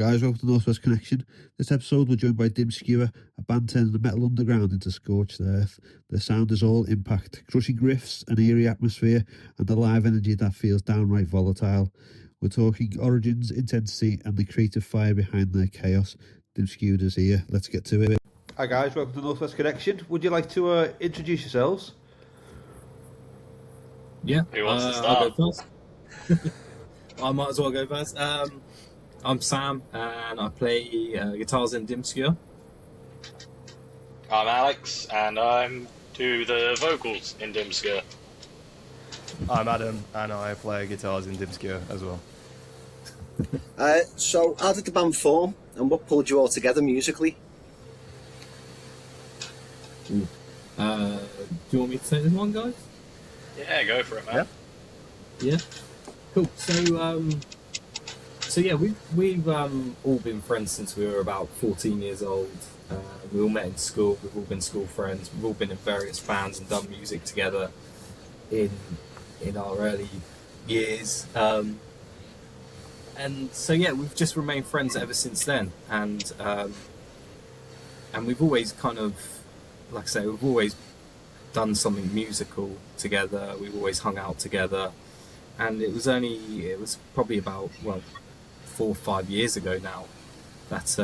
guys, welcome to Northwest Connection. This episode we're joined by Dimscua, a band turning the metal underground into scorched earth. Their sound is all impact, crushing riffs, an eerie atmosphere, and a live energy that feels downright volatile. We're talking origins, intensity, and the creative fire behind their chaos. Dimscua is here. Let's get to it. Hi guys, welcome to Northwest Connection. Would you like to introduce yourselves? Yeah. Who wants to start? I'll go first. I might as well go first. I'm Sam, and I play guitars in Dimscua. I'm Alex, and I'm do the vocals in Dimscua. I'm Adam, and I play guitars in Dimscua as well. So, how did the band form, and what pulled you all together musically? Do you want me to say this one, guys? Yeah, go for it, man. Yeah. Cool. So yeah, we've all been friends since we were about 14 years old. We all met in school. We've all been school friends. We've all been in various bands and done music together in our early years. And so yeah, we've just remained friends ever since then. And we've always kind of, like I say, we've always done something musical together. We've always hung out together. And it was probably about 4 or 5 years ago now that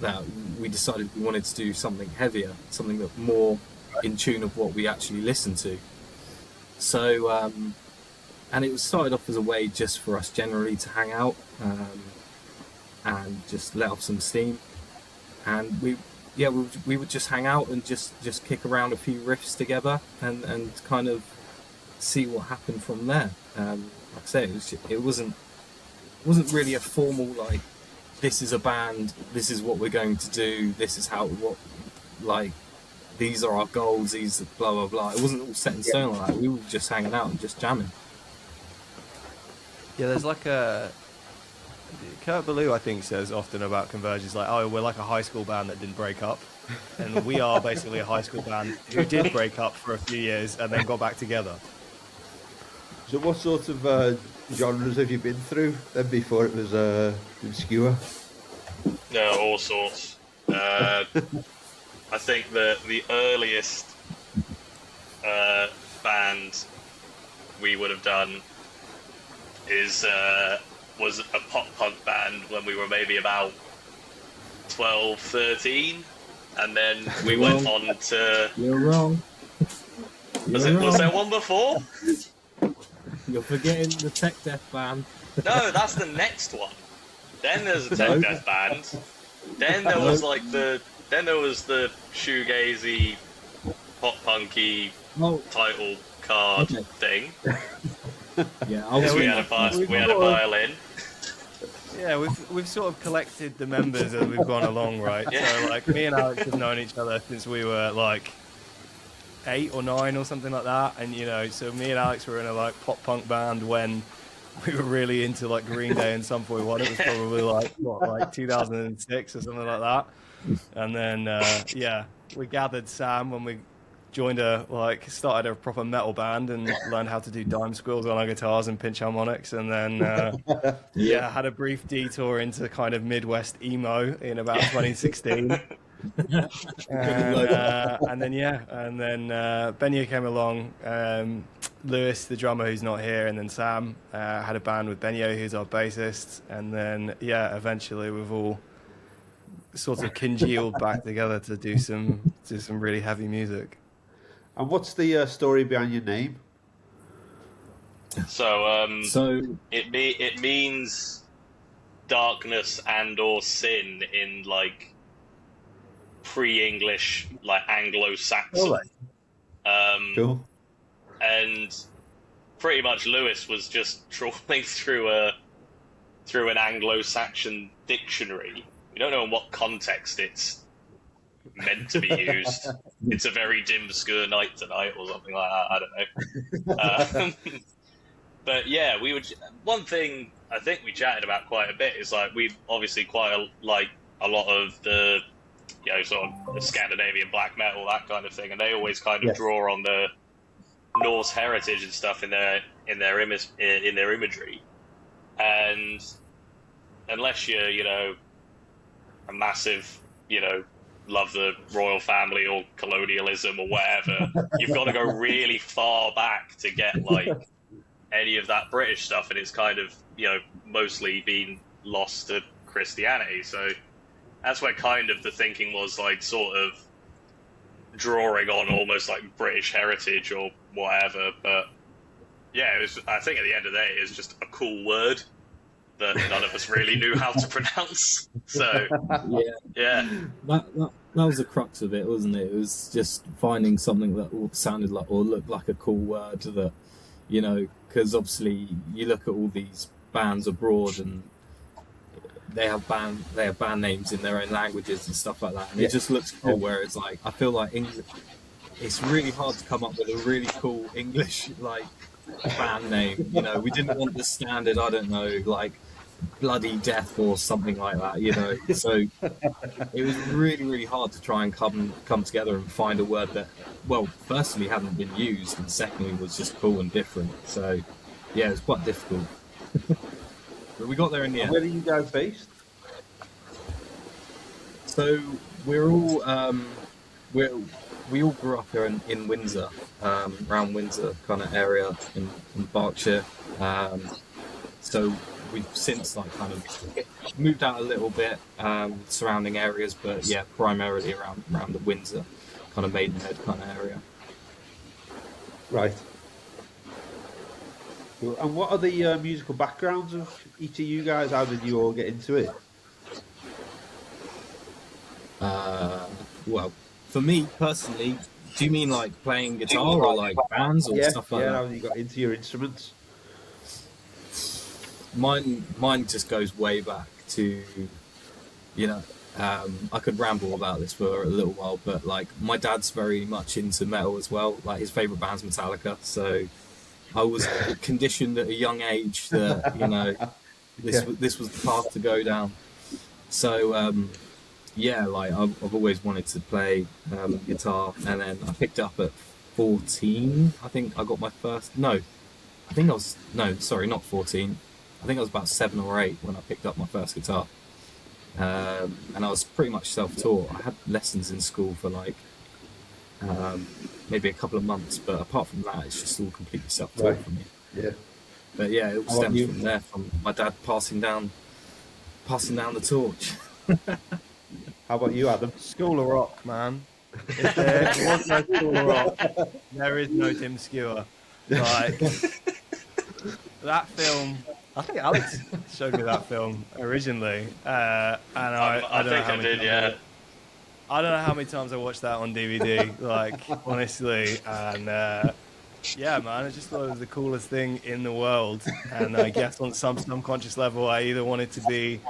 that we decided we wanted to do something heavier, something that more in tune of what we actually listen to. So and it was started off as a way just for us generally to hang out and just let off some steam, and we would just hang out and just kick around a few riffs together and kind of see what happened from there. Like I say, it wasn't really a formal, like, this is a band, this is what we're going to do, this is these are our goals, these are blah blah blah. It wasn't all set in stone like that. We were just hanging out and just jamming. Yeah, there's like a Kurt Ballou, I think, says often about Convergence, like, oh, we're like a high school band that didn't break up, and we are basically a high school band who did break up for a few years and then got back together. So what sort of genres have you been through then before it was Dimscua? No, all sorts. I think that the earliest band we would have done was a pop punk band when we were maybe about 12, 13, and then we went on to... You're wrong. Was there one before? You're forgetting the Tech Death band. No, that's the next one. Then there's a Tech Death band. Then there was the shoegazy, pop punky title card thing. Yeah, we had a violin. Yeah, we've sort of collected the members as we've gone along, right? Yeah. So like me and Alex have known each other since we were like 8 or 9 or something like that, and so me and Alex were in a like pop punk band when we were really into like Green Day and Sum 41. It was probably like 2006 or something like that. And then we gathered Sam when we started a proper metal band and learned how to do dime squills on our guitars and pinch harmonics, and then had a brief detour into kind of Midwest emo in about 2016. and then Benio came along, Lewis, the drummer, who's not here, and then Sam had a band with Benio, who's our bassist, and then eventually we've all sort of congealed back together to do some really heavy music. And what's the story behind your name? So it means darkness and or sin in like pre-English, like Anglo-Saxon. Cool. And pretty much Lewis was just trawling through an Anglo-Saxon dictionary. We don't know in what context it's meant to be used. It's a very Dimscua night tonight or something like that. I don't know. But yeah, one thing I think we chatted about quite a bit is like we obviously like a lot of the sort of the Scandinavian black metal, that kind of thing, and they always kind of draw on the Norse heritage and stuff in their imagery. And unless you're, you know, a massive, you know, love the royal family or colonialism or whatever, you've got to go really far back to get like any of that British stuff, and it's kind of, you know, mostly been lost to Christianity. So that's where kind of the thinking was, like, sort of drawing on almost like British heritage or whatever. But yeah, it was, I think at the end of the day, it was just a cool word that none of us really knew how to pronounce. So yeah, that was the crux of it, wasn't it? It was just finding something that sounded like or looked like a cool word that, you know, because obviously you look at all these bands abroad and they have band names in their own languages and stuff like that, and it just looks cool. Where it's like, I feel like it's really hard to come up with a really cool English like band name. You know, we didn't want the standard, I don't know, like Bloody Death or something like that. You know, so it was really hard to try and come together and find a word that, well, firstly hadn't been used, and secondly was just cool and different. So yeah, it was quite difficult. But we got there in the end. Where are you guys based? So we're all we all grew up here in Windsor, around Windsor kind of area in Berkshire. So we've since like kind of moved out a little bit, surrounding areas, but yeah, primarily around the Windsor kind of Maidenhead kind of area. Right. Cool. And what are the musical backgrounds of each of you guys? How did you all get into it? Well, for me personally, do you mean like playing guitar or like bands or stuff like that? How you got into your instruments? Mine just goes way back to, you know, I could ramble about this for a little while, but like my dad's very much into metal as well. Like his favorite band's Metallica, so I was conditioned at a young age that, you know, this was the path to go down. So yeah, like I've always wanted to play guitar, and then I picked up at 14. I think I got my first. No, sorry, not 14. I think I was about 7 or 8 when I picked up my first guitar, and I was pretty much self-taught. I had lessons in school for like maybe a couple of months, but apart from that, it's just all completely self-taught for me. Yeah. But yeah, it all stems from there, from my dad passing down the torch. How about you, Adam? School of Rock, man. If there was no School of Rock, there is no Dimscua. Like, that film, I think Alex showed me that film originally, and I don't know how many times I don't know how many times I watched that on DVD, like, honestly, and yeah, man, I just thought it was the coolest thing in the world, and I guess on some subconscious level, I either wanted to be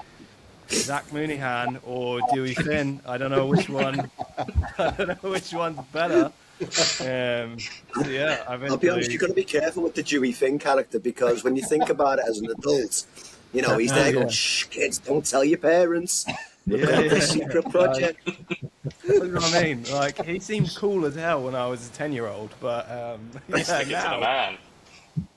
Zach Mooneyhan or Dewey Finn. I don't know which one. I don't know which one's better. So yeah, I'll be honest. You've got to be careful with the Dewey Finn character, because when you think about it as an adult, you know he's there going, "Shh, kids, don't tell your parents. We've got this secret project." You know what I mean? Like, he seemed cool as hell when I was a 10-year-old, but yeah, now.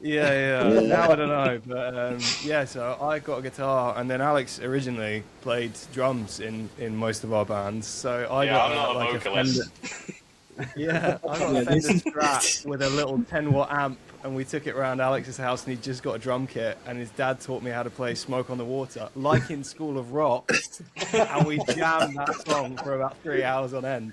Yeah. Now I don't know, but yeah. So I got a guitar, and then Alex originally played drums in most of our bands. So I got like a Fender. Yeah, I got a Fender Strat with a little 10-watt amp, and we took it around Alex's house, and he just got a drum kit, and his dad taught me how to play "Smoke on the Water," like in School of Rock, and we jammed that song for about 3 hours on end.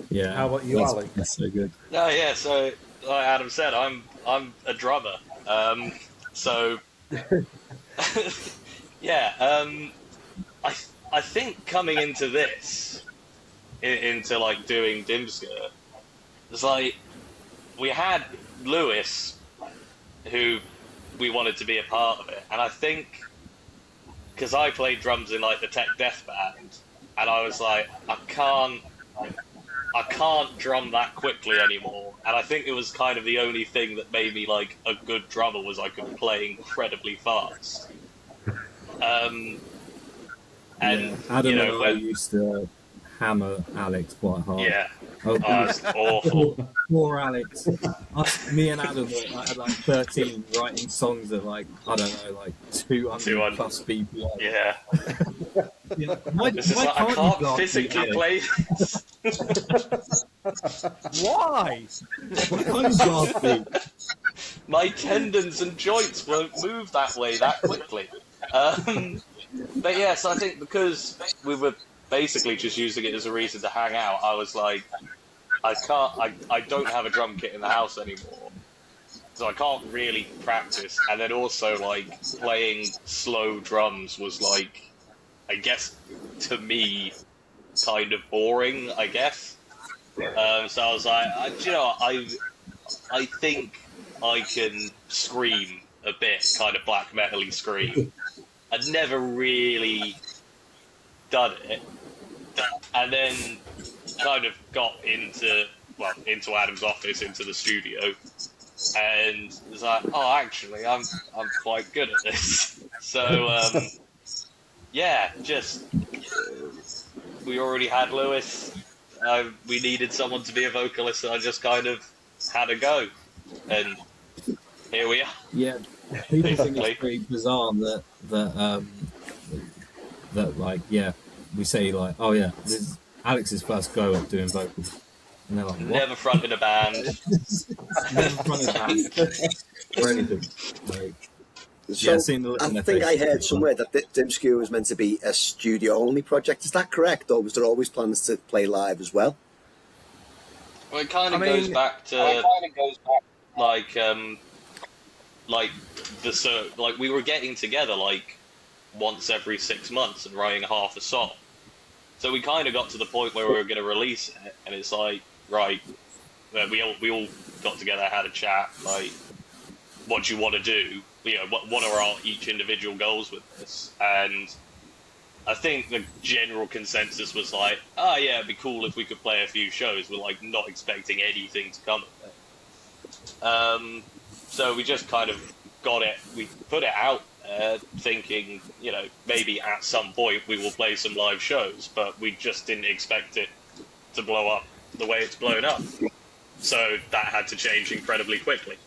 Yeah. How about you, Alex? That's so good. No, yeah. So, like Adam said, I'm a drummer. So, yeah. I think coming into this, into like doing Dimscua, it's like we had Lewis, who we wanted to be a part of it, and I think because I played drums in like the Tech Death band, and I was like, I can't drum that quickly anymore, and I think it was kind of the only thing that made me like a good drummer was I could play incredibly fast. And Adam and I used to hammer Alex quite hard. Yeah, Oh, Oh, it's awful. poor Alex. Me and Adam were at like 13 writing songs at like, I don't know, like 200 plus BPM. Yeah. Yeah. Why This is why like, I can't you can't blast me, physically Alex? play. Why? Why can't you blast me? My tendons and joints won't move that way that quickly. But yes, I think because we were basically just using it as a reason to hang out, I was like, I don't have a drum kit in the house anymore, so I can't really practice. And then also, like, playing slow drums was like, I guess, to me, kind of boring, I guess. So I was like, you know, I think I can scream a bit, kind of black metal-y scream. I'd never really done it, and then kind of got into Adam's office, into the studio, and was like, oh, actually, I'm quite good at this. So yeah, just we already had Lewis. We needed someone to be a vocalist, so I just kind of had a go, and here we are. Yeah, people think it's pretty bizarre that like, yeah, we say like, oh yeah, this is Alex's first go at doing vocals, and they're like, what? Never fronted a band. Never fronted a band or anything. Like, So yeah, seeing the look on I their think I faces. heard somewhere that Dimscua was meant to be a studio-only project. Is that correct, or was there always plans to play live as well? Well, it kind of I goes mean- back to like like we were getting together like once every 6 months and writing half a song. So we kind of got to the point where we were going to release it, and it's like, right, we all got together, had a chat, like, what do you want to do? You know, what are our each individual goals with this? And I think the general consensus was like, oh yeah, it'd be cool if we could play a few shows. We're like not expecting anything to come of it. So we just kind of got it. We put it out there, thinking, you know, maybe at some point we will play some live shows, but we just didn't expect it to blow up the way it's blown up. So that had to change incredibly quickly.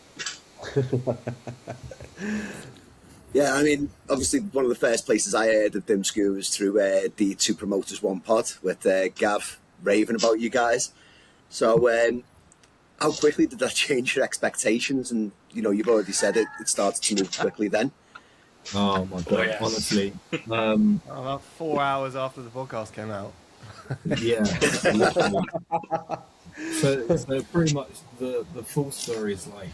Yeah, I mean, obviously one of the first places I heard of Dimscua was through the Two Promoters One Pod with Gav raving about you guys. So how quickly did that change your expectations? And, you know, you've already said it started to move quickly then. Oh my god, Oh, yes. honestly. About 4 hours after the podcast came out. Yeah. literally. So pretty much the full story is like,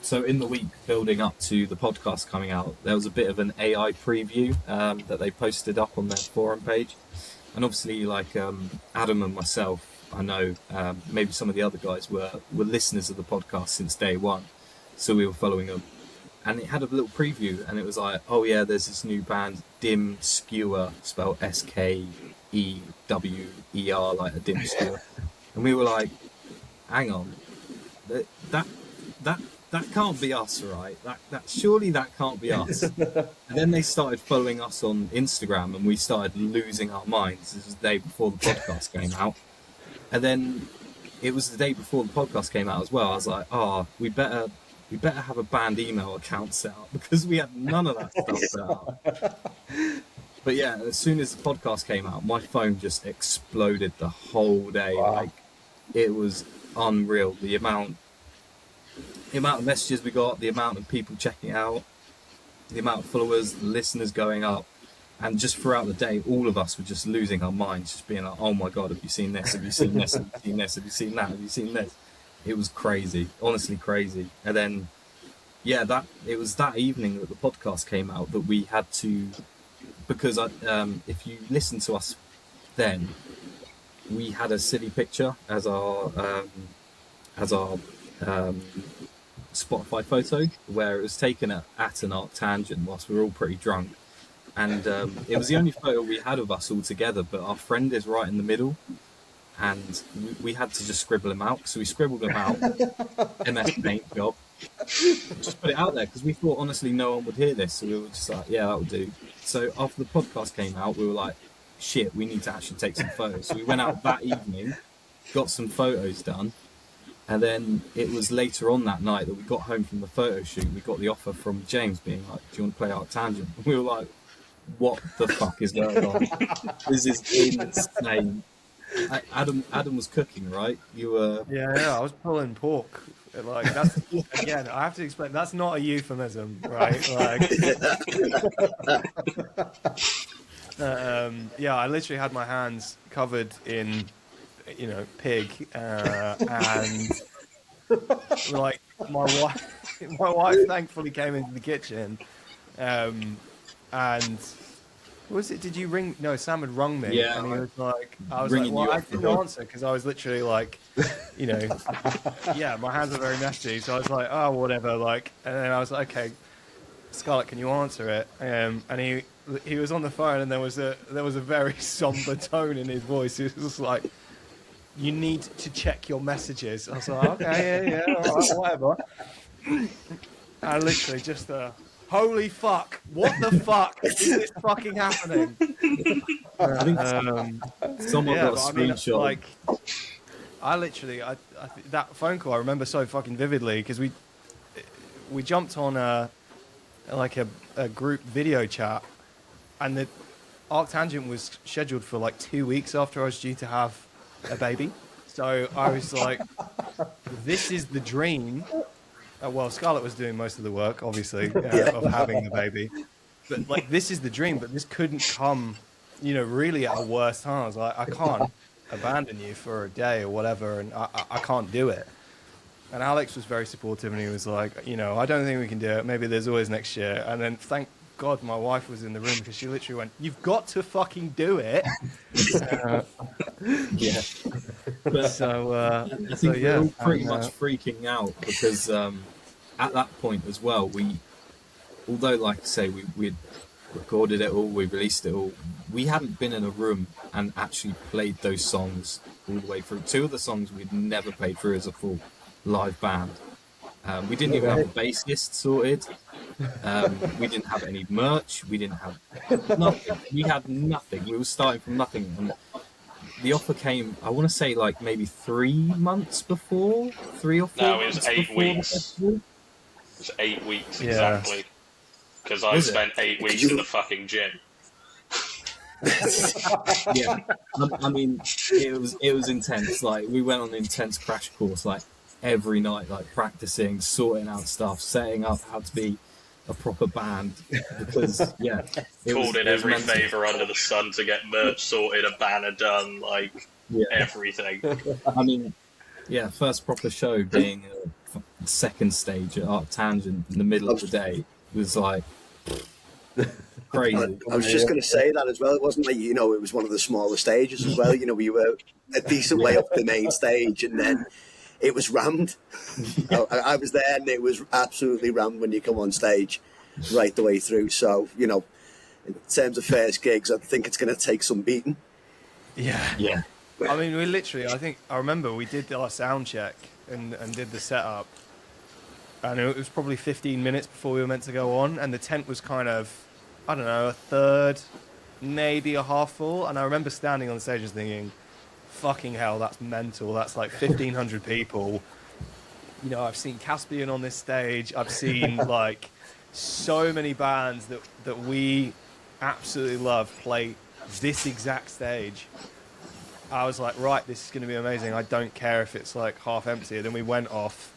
so in the week building up to the podcast coming out, there was a bit of an AI preview that they posted up on their forum page, and obviously like Adam and myself, I know maybe some of the other guys were listeners of the podcast since day one, so we were following them, and it had a little preview, and it was like, oh yeah, there's this new band, Dimscua, spelled Skewer, like a Dimscua. And we were like, hang on, that can't be us, right? That surely that can't be us. And then they started following us on Instagram, and we started losing our minds. This was the day before the podcast came out, and then it was the day before the podcast came out as well. I was like, we better have a band email account set up, because we had none of that stuff set up. But yeah, as soon as the podcast came out, my phone just exploded the whole day. Wow. Like, it was unreal. The amount of messages we got, the amount of people checking it out, the amount of followers, the listeners going up, and just throughout the day, all of us were just losing our minds, just being like, oh my god, have you seen this? Have you seen this? Have you seen this? Have you seen that? Have you seen this? It was crazy, honestly crazy. And then, yeah, it was that evening that the podcast came out that we had to, because if you listen to us then, we had a silly picture as our Spotify photo, where it was taken at an arc tangent whilst we were all pretty drunk, and it was the only photo we had of us all together, but our friend is right in the middle, and we had to just scribble him out, so we scribbled him out, MS Paint job, just put it out there, because we thought honestly no one would hear this, so we were just like, yeah, that would do. So after the podcast came out, we were like, shit, we need to actually take some photos. So we went out that evening got some photos done, and then it was later on that night that we got home from the photo shoot. We got the offer from James being like, "Do you want to play Arctangent?" And we were like, "What the fuck is going on? This is insane." Adam was cooking, right? You were. Yeah, I was pulling pork. Like that's again, I have to explain. That's not a euphemism, right? Like, yeah, I literally had my hands covered in, pig, and like my wife thankfully came into the kitchen, and. Was it? Did you ring? No, Sam had rung me. Yeah, and he was like, I was like, well, I didn't answer because I was literally like, yeah, my hands are very messy. So I was like, oh, whatever. Like, and then I was like, okay, Scarlett, can you answer it? And he was on the phone, and there was a very somber tone in his voice. He was just like, you need to check your messages. I was like, okay, yeah, all right, whatever. And literally just holy fuck! What the fuck is this fucking happening? I think someone got a screenshot. Like, I literally, that phone call I remember so fucking vividly because we jumped on a group video chat, and the Arctangent was scheduled for like 2 weeks after I was due to have a baby. So I was like, this is the dream. Well, Scarlett was doing most of the work, obviously, of having the baby. But, like, this is the dream, but this couldn't come, really at a worse time. I was like, I can't abandon you for a day or whatever, and I can't do it. And Alex was very supportive, and he was like, I don't think we can do it. Maybe there's always next year. And then, thank God, my wife was in the room, because she literally went, you've got to fucking do it. Yeah. So, I think we're all pretty much freaking out because at that point as well, although like I say, we'd recorded it all, we released it all, we hadn't been in a room and actually played those songs all the way through. 2 of the songs we'd never played through as a full live band. We didn't even have a bassist sorted. We didn't have any merch. We didn't have nothing. We had nothing. We were starting from nothing. And the offer came, I want to say, like maybe 3 months before, 3 or 4. No, it was 8 weeks. It was 8 weeks exactly. Because I spent 8 weeks in the fucking gym. Yeah, I mean, it was intense. Like, we went on an intense crash course, like every night, like practicing, sorting out stuff, setting up how to be a proper band. Because Called in every favour under the sun to get merch sorted, a banner done, like everything. I mean, first proper show being a second stage at Arctangent in the middle of the day was like crazy. I was just going to say that as well. It wasn't like, it was one of the smaller stages as well. We were a decent way up the main stage, and then it was rammed. I was there, and it was absolutely rammed when you come on stage right the way through. So, in terms of first gigs, I think it's going to take some beating. Yeah. I mean, I remember we did our sound check and did the setup. And it was probably 15 minutes before we were meant to go on. And the tent was kind of, I don't know, a third, maybe a half full. And I remember standing on the stage and thinking, fucking hell, that's mental. That's like 1,500 people. I've seen Caspian on this stage. I've seen like so many bands that we absolutely love play this exact stage. I was like, right, this is going to be amazing. I don't care if it's like half empty. And then we went off,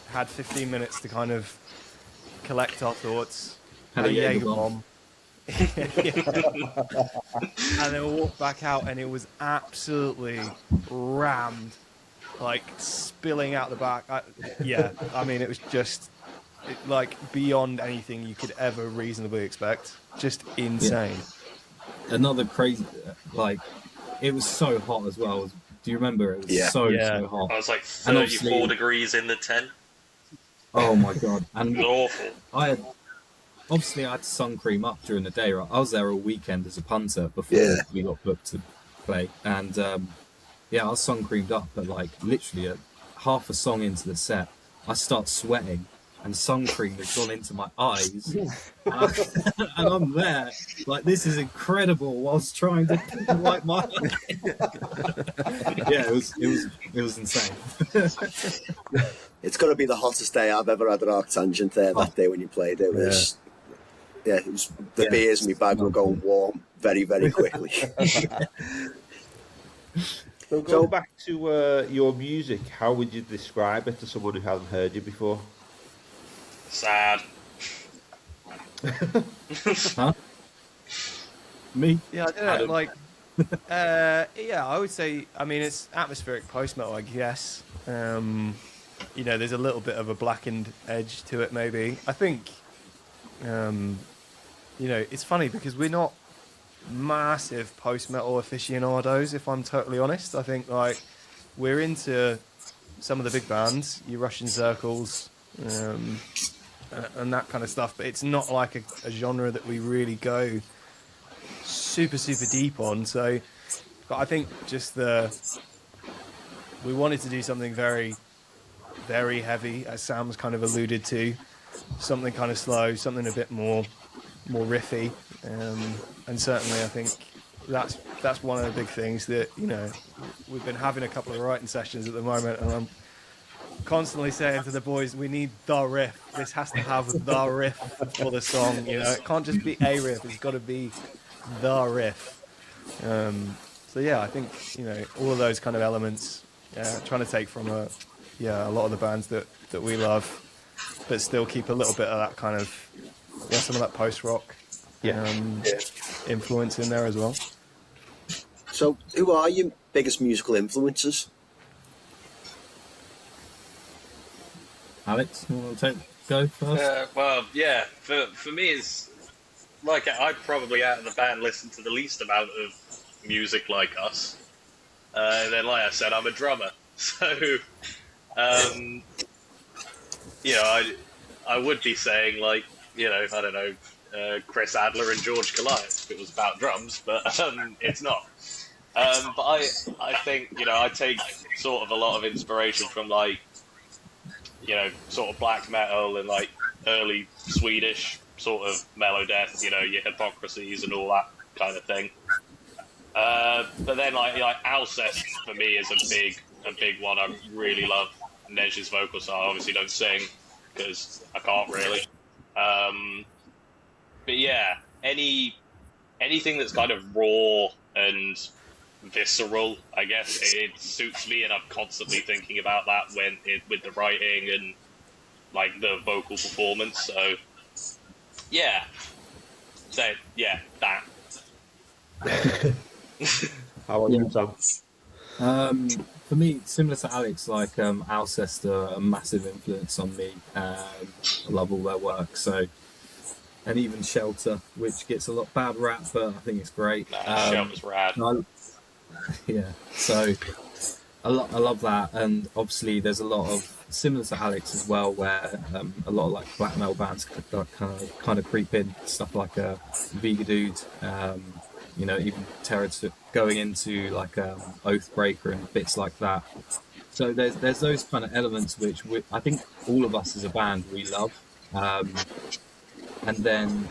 had 15 minutes to kind of collect our thoughts, had a Jaeger bomb. And then we walked back out, and it was absolutely rammed, like spilling out the back. I mean, it was just like beyond anything you could ever reasonably expect. Just insane. Another crazy, like, it was so hot as well. Do you remember? It was so hot. I was like 34 degrees in the tent. Oh my god! And it was awful. I had sun cream up during the day. Right, I was there all weekend as a punter before we got booked to play, and I was sun creamed up. But like literally half a song into the set, I start sweating, and sun cream had gone into my eyes, and I'm there like, this is incredible, whilst trying to wipe my eye. Yeah, it was insane. It's got to be the hottest day I've ever had at Arctangent there. That day when you played, it was it was the beers in my bag were going warm very, very quickly. So go back to your music. How would you describe it to someone who hasn't heard you before? Sad. Huh? Me? Yeah, I don't know. Like, yeah, I would say. I mean, it's atmospheric post metal, I guess. You know, there's a little bit of a blackened edge to it, maybe. I think. You know, it's funny because we're not massive post metal aficionados. If I'm totally honest, I think like we're into some of the big bands, your Russian Circles, and that kind of stuff. But it's not like a genre that we really go super deep on. So, but I think just we wanted to do something very, very heavy, as Sam's kind of alluded to, something kind of slow, something a bit more riffy, and certainly I think that's one of the big things that, you know, we've been having a couple of writing sessions at the moment, and I'm constantly saying to the boys, we need the riff. This has to have the riff for the song. You know, it can't just be a riff. It's got to be the riff. So yeah, I think, you know, all of those kind of elements, trying to take from a lot of the bands that we love, but still keep a little bit of that kind of some of that post rock influence in there as well. So, who are your biggest musical influences? Alex, you want to go first? Well, yeah, for me, it's like I probably out of the band listen to the least amount of music like us. And then, like I said, I'm a drummer, so you know, I would be saying, like, you know, I don't know, Chris Adler and George Goliath if it was about drums, but it's not. But I think, you know, I take sort of a lot of inspiration from, like, you know, sort of black metal and like early Swedish sort of melodeath, you know, your Hypocrisies and all that kind of thing. But then like Alcest for me is a big one. I really love Nej's vocal style. I obviously don't sing because I can't really. But yeah, anything that's kind of raw and visceral, I guess, it suits me, and I'm constantly thinking about that with the writing and like the vocal performance. So yeah, that. How about you, Sam? For me, similar to Alex, like Alcest are a massive influence on me. I love all their work. So, and even Shelter, which gets a lot bad rap, but I think it's great. Shelter's rad. Yeah, so I love that, and obviously there's a lot of similar to Alex as well, where a lot of like black metal bands kind of creep in, stuff like Vigadude, you know, even Terror going into like Oathbreaker and bits like that. So there's those kind of elements which I think all of us as a band we love, and then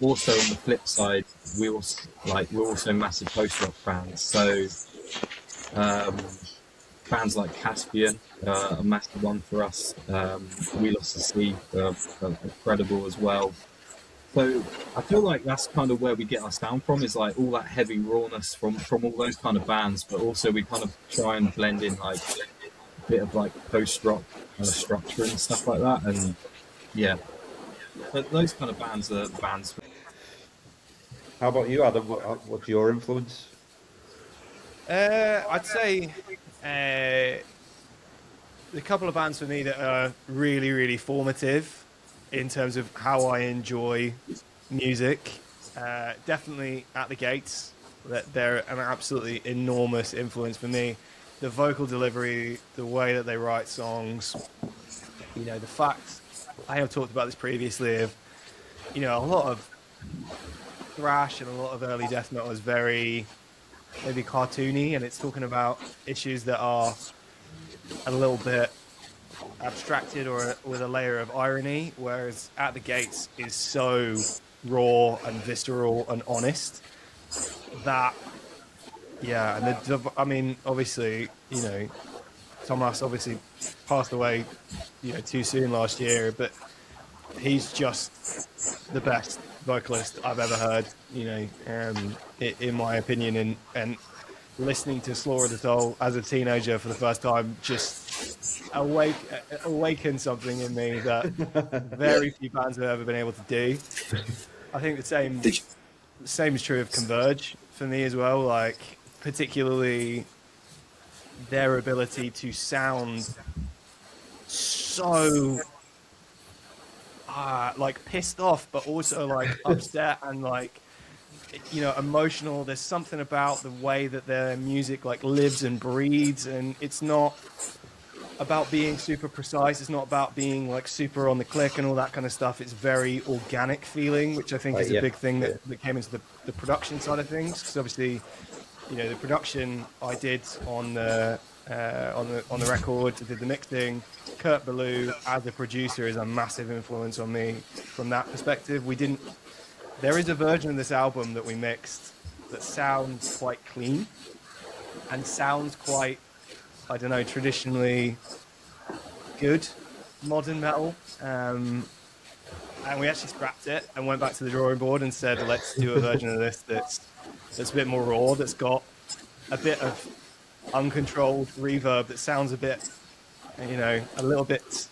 also on the flip side, we're also massive post rock fans. So bands like Caspian are a massive one for us. We Lost the Sea are incredible as well. So I feel like that's kind of where we get our sound from, is like all that heavy rawness from all those kind of bands, but also we kind of try and blend in like a bit of like post rock structure and stuff like that. And yeah, but those kind of bands are the bands. How about you, Adam? What's your influence? I'd say the couple of bands for me that are really, really formative in terms of how I enjoy music. Definitely At the Gates. That they're an absolutely enormous influence for me. The vocal delivery, the way that they write songs, you know, the fact, I have talked about this previously, of, you know, a lot of thrash and a lot of early death metal is very maybe cartoony, and it's talking about issues that are a little bit abstracted or with a layer of irony, whereas At the Gates is so raw and visceral and honest that, yeah. And I mean, obviously, you know, Thomas obviously passed away, you know, too soon last year, but he's just the best vocalist I've ever heard, you know, in my opinion. And listening to Slaughter of the Soul as a teenager for the first time just awakened something in me that very few bands have ever been able to do. I think the same is true of Converge for me as well, like particularly their ability to sound so like pissed off, but also like upset and like, you know, emotional. There's something about the way that their music like lives and breathes, and it's not about being super precise. It's not about being like super on the click and all that kind of stuff. It's very organic feeling, which I think is a big thing that came into the production side of things. Because obviously, you know, the production I did on the record, I did the mixing. Kurt Ballou as a producer is a massive influence on me from that perspective. There is a version of this album that we mixed that sounds quite clean and sounds quite, I don't know, traditionally good modern metal. And we actually scrapped it and went back to the drawing board and said, let's do a version of this that's a bit more raw, that's got a bit of uncontrolled reverb, that sounds a bit, you know, a little bit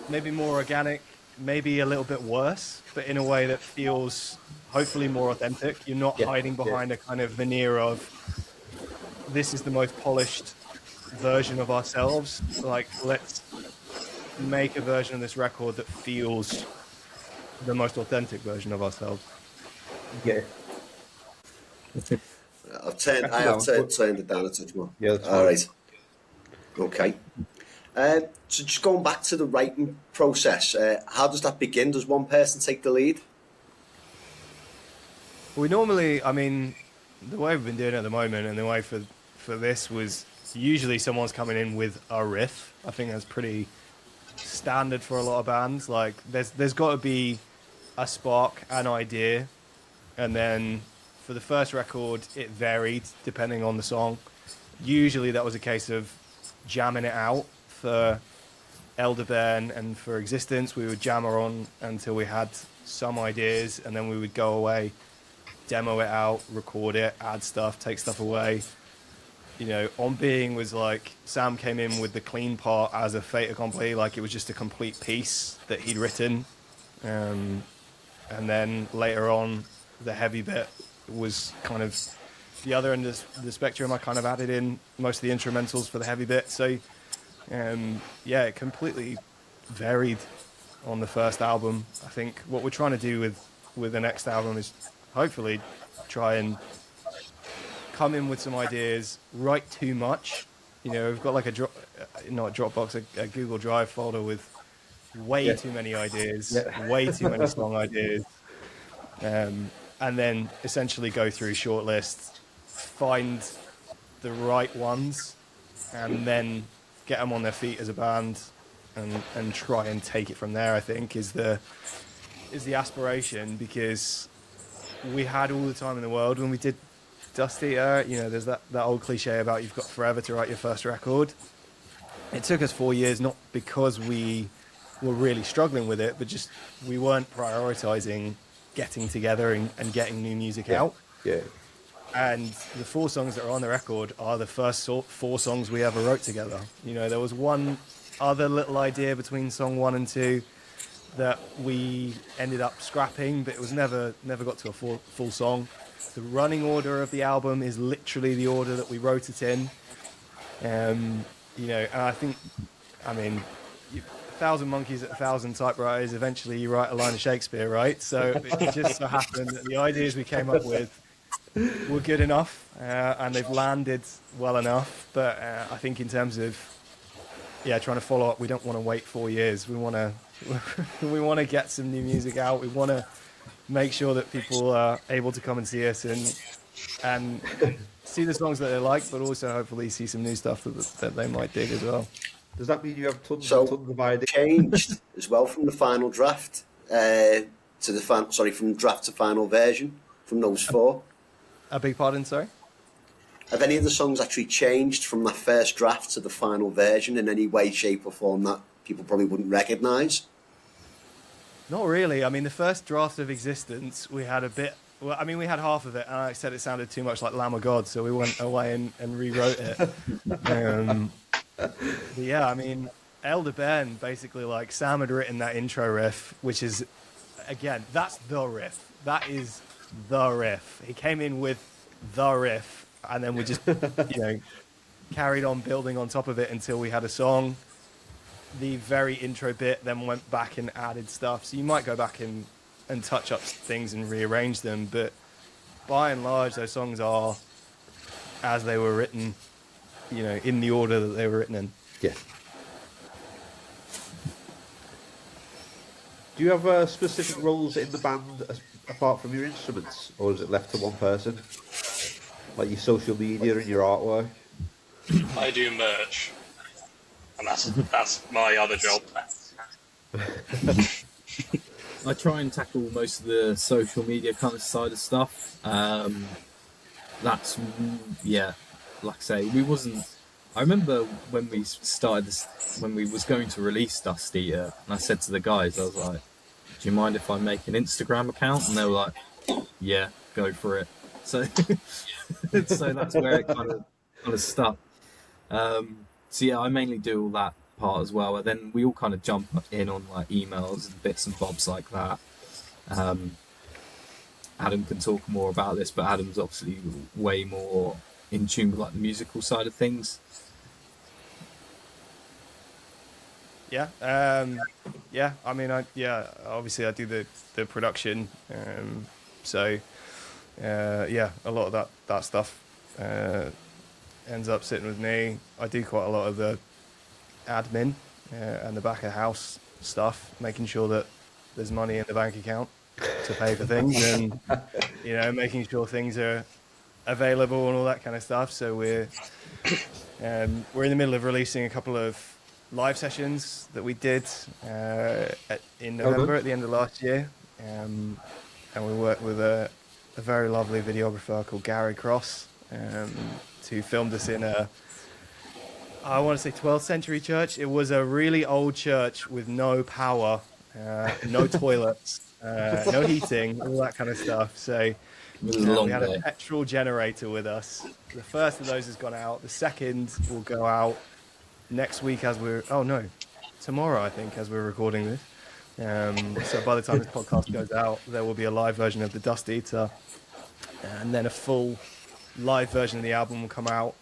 maybe more organic, maybe a little bit worse, but in a way that feels hopefully more authentic. You're not hiding behind a kind of veneer of this is the most polished version of ourselves. Like, let's make a version of this record that feels the most authentic version of ourselves. Yeah. I have turned it down a touch more. Yeah, that's all right. Okay. So just going back to the writing process, how does that begin? Does one person take the lead? We normally, I mean, the way we've been doing it at the moment and the way for this was usually someone's coming in with a riff. I think that's pretty standard for a lot of bands. Like there's got to be a spark, an idea, and then for the first record it varied depending on the song. Usually that was a case of jamming it out. For Elderburn and for Existence, we would jam on until we had some ideas, and then we would go away, demo it out, record it, add stuff, take stuff away. You know, On Being was like, Sam came in with the clean part as a fait accompli, like it was just a complete piece that he'd written. And then later on, the heavy bit was kind of the other end of the spectrum. I kind of added in most of the instrumentals for the heavy bit. So yeah, it completely varied on the first album. I think what we're trying to do with the next album is hopefully try and come in with some ideas, write too much. You know, we've got like not a Dropbox, a Google Drive folder with way too many ideas, way too many song ideas, and then essentially go through shortlists, find the right ones, and then get them on their feet as a band and try and take it from there, I think, is the aspiration, because we had all the time in the world when we did Dusteater. You know, there's that old cliche about you've got forever to write your first record. It took us 4 years, not because we were really struggling with it, but just we weren't prioritizing getting together and getting new music out. Yeah. And the 4 songs that are on the record are the first 4 songs we ever wrote together. You know, there was one other little idea between song 1 and 2 that we ended up scrapping, but it was never got to a full song. The running order of the album is literally the order that we wrote it in. You know, and I think, I mean, 1,000 monkeys at 1,000 typewriters, eventually you write a line of Shakespeare, right? So it just so happened that the ideas we came up with were good enough, and they've landed well enough. But I think in terms of trying to follow up, we don't want to wait 4 years. We want to get some new music out. We want to make sure that people are able to come and see us and see the songs that they like, but also hopefully see some new stuff that they might dig as well. Does that mean you have tons So and tons of ideas? changed as well from the final draft to from draft to final version from those four. A big pardon, sorry? Have any of the songs actually changed from that first draft to the final version in any way, shape, or form that people probably wouldn't recognise? Not really. I mean, the first draft of Existence, we had a bit. Well, I mean, we had half of it, and I said it sounded too much like Lamb of God, so we went away and rewrote it. But yeah, I mean, Elder Ben basically, like, Sam had written that intro riff, which is, again, that's the riff. That is the riff. He came in with the riff, and then we just, carried on building on top of it until we had a song. The very intro bit then went back and added stuff. So you might go back and touch up things and rearrange them, but by and large, those songs are as they were written, in the order that they were written in. Yeah. Do you have specific roles in the band apart from your instruments, or is it left to one person? Like your social media and your artwork? I do merch, and that's my other job. I try and tackle most of the social media kind of side of stuff. That's, like I say, I remember when we started this, when we was going to release Dusteater, and I said to the guys, I was like, do you mind if I make an Instagram account? And they were like, yeah, go for it. So, so that's where it kind of stuck. So yeah, I mainly do all that part as well, and then we all kind of jump in on like emails and bits and bobs like that. Adam can talk more about this, but Adam's obviously way more in tune with like the musical side of things. Yeah, I mean, obviously I do the production, so a lot of that stuff ends up sitting with me. I do quite a lot of the admin and the back of house stuff, making sure that there's money in the bank account to pay for things, and making sure things are available and all that kind of stuff. So we're in the middle of releasing a couple of live sessions that we did in November at the end of last year, and we worked with a very lovely videographer called Gary Cross, who filmed us in I want to say 12th century church. It was a really old church with no power, no toilets, no heating, all that kind of stuff. So we had a petrol generator with us. The first of those has gone out. The second will go out next week tomorrow, I think, as we're recording this. So by the time this podcast goes out, there will be a live version of the Dusteater, and then a full live version of the album will come out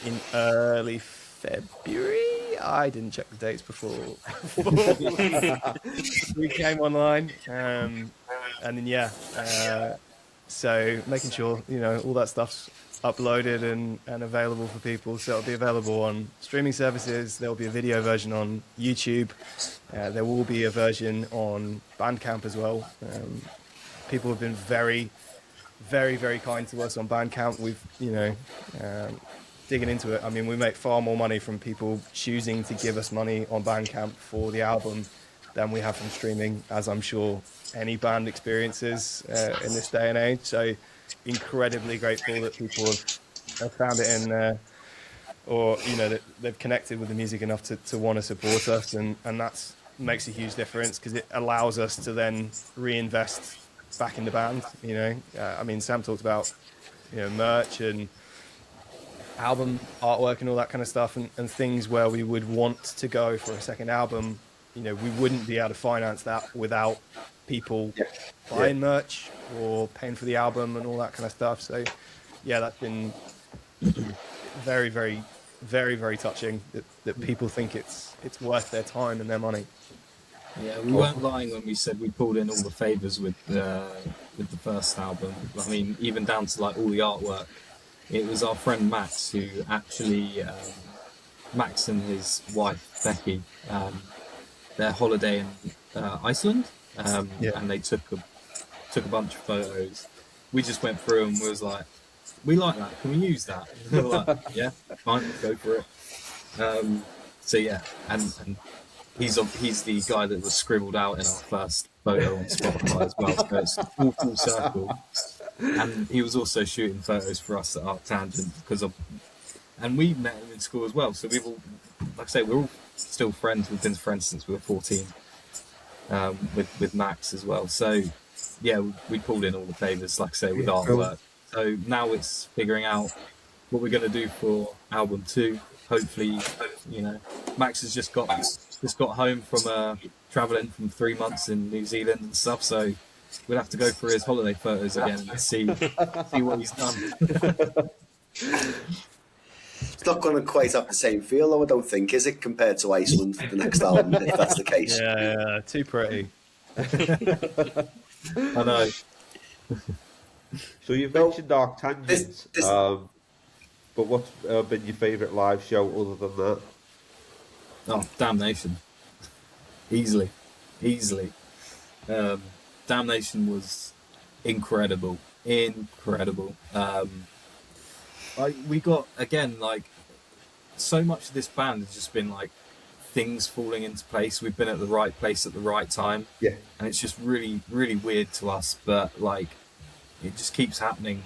in early February. I didn't check the dates before we came online, and then so making sure all that stuff's uploaded and available for people. So it'll be available on streaming services. There will be a video version on YouTube. There will be a version on Bandcamp as well. People have been very, very, very kind to us on Bandcamp. We've digging into it. I mean, we make far more money from people choosing to give us money on Bandcamp for the album than we have from streaming, as I'm sure any band experiences in this day and age. So incredibly grateful that people have found it in or that they've connected with the music enough to want to support us, and that makes a huge difference, because it allows us to then reinvest back in the band. I mean, Sam talked about merch and album artwork and all that kind of stuff, and things where we would want to go for a second album. We wouldn't be able to finance that without people buying merch or paying for the album and all that kind of stuff. So yeah, that's been very, very, very, very touching that people think it's worth their time and their money. Yeah, we weren't lying when we said we pulled in all the favours with the first album. I mean, even down to like all the artwork. It was our friend Max who actually, Max and his wife Becky, their holiday in Iceland, and they took a bunch of photos. We just went through and was like, we like that. Can we use that? And they were like, yeah, fine, go for it. So yeah, and he's the guy that was scribbled out in our first photo on Spotify as well. So it's all full circle. And he was also shooting photos for us at Arc Tangent and we met him in school as well. So we've all, like I say, we're all still friends. We've been friends since we were 14. With Max as well. So yeah, we pulled in all the favours, like I say, with artwork. So now it's figuring out what we're going to do for album 2. Hopefully, you know, Max has just got home from travelling from 3 months in New Zealand and stuff. So we'll have to go through his holiday photos again and see what he's done. It's not going to quite have the same feel, though, I don't think, is it, compared to Iceland for the next album, if that's the case? Yeah, too pretty. I know. So you've mentioned Dark Tangents, but what's been your favourite live show other than that? Oh, Damnation. Easily. Damnation was incredible. We got, again, like, so much of this band has just been like things falling into place. We've been at the right place at the right time. Yeah. And it's just really, really weird to us, but like it just keeps happening.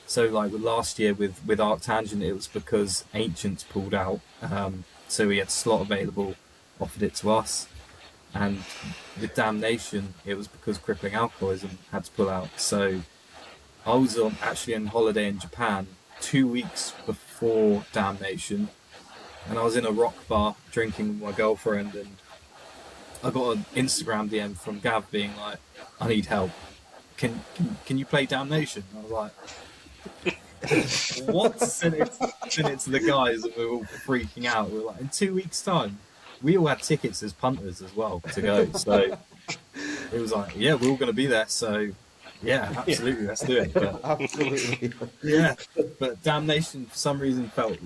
So like with last year with Arc Tangent, it was because Ancients pulled out. So we had a slot available, offered it to us. And with Damnation, it was because Crippling Alcoholism had to pull out. So I was actually on holiday in Japan 2 weeks before Damnation, and I was in a rock bar drinking with my girlfriend, and I got an Instagram DM from Gav being like, "I need help. Can you play Damnation?" And I was like, "What?" Sent it to the guys, and we were all freaking out. We were like, "In 2 weeks' time." We all had tickets as punters as well to go, so it was like, "Yeah, we're all going to be there." So yeah, absolutely, let's do it. But, Absolutely. yeah, but Damnation for some reason felt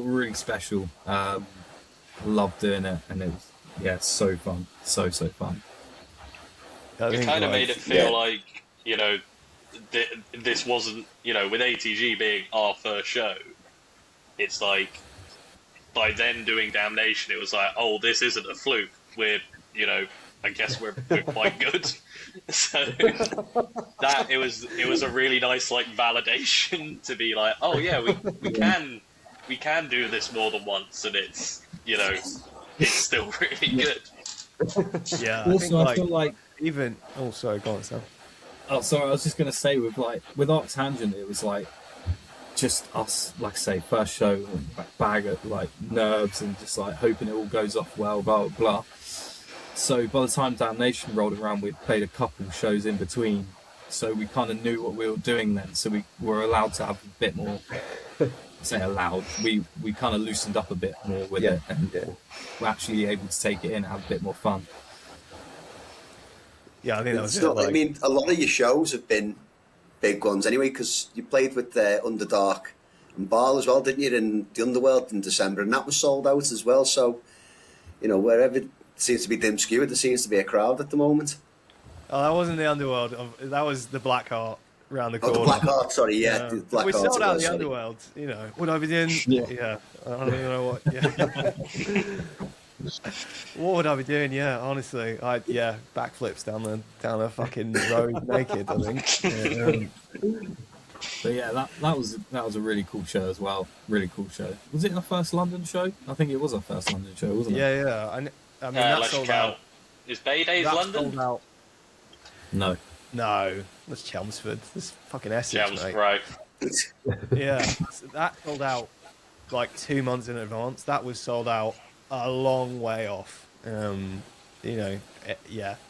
really special. Loved doing it, and it was so fun, so fun. It kind of made it feel like, you know, this wasn't, you know, with ATG being our first show, it's like by then doing Damnation, it was like, oh, this isn't a fluke. We're, you know, I guess we're quite good. So that it was a really nice like validation to be like, oh yeah, we can do this more than once, and it's, you know, it's still really good. Yeah. Also, I feel like even. Oh, sorry, go on, Sam. Oh, sorry, I was just gonna say with Arc Tangent, it was like just us, like I say, first show, bag of like nerves and just like hoping it all goes off well, blah blah blah. So by the time Damnation rolled around, we'd played a couple shows in between, so we kind of knew what we were doing then. So we were allowed to have a bit more. Say allowed. We kind of loosened up a bit more with it, and we're actually able to take it in and have a bit more fun. Yeah, I think that was I mean, a lot of your shows have been big ones anyway, because you played with Underdark and Baal as well, didn't you, in the Underworld in December, and that was sold out as well. So, you know, wherever it seems to be Dimscua, there seems to be a crowd at the moment. Oh, that wasn't the Underworld. That was the Blackheart round the corner. Oh, the Blackheart, sorry, yeah. The Blackheart, we sold out the sorry. Underworld, you know. Would I be doing? Yeah. I don't even know what. Yeah. What would I be doing? Yeah, honestly, backflips down the fucking road naked, I think. But yeah, that was a really cool show as well. Really cool show. Was it our first London show? I think it was our first London show, wasn't it? Yeah. I mean, that sold out. Is Bay Days London? Sold out. No, that's Chelmsford. That's fucking Essex, mate. Right. Yeah, so that sold out like 2 months in advance. That was sold out a long way off. You know,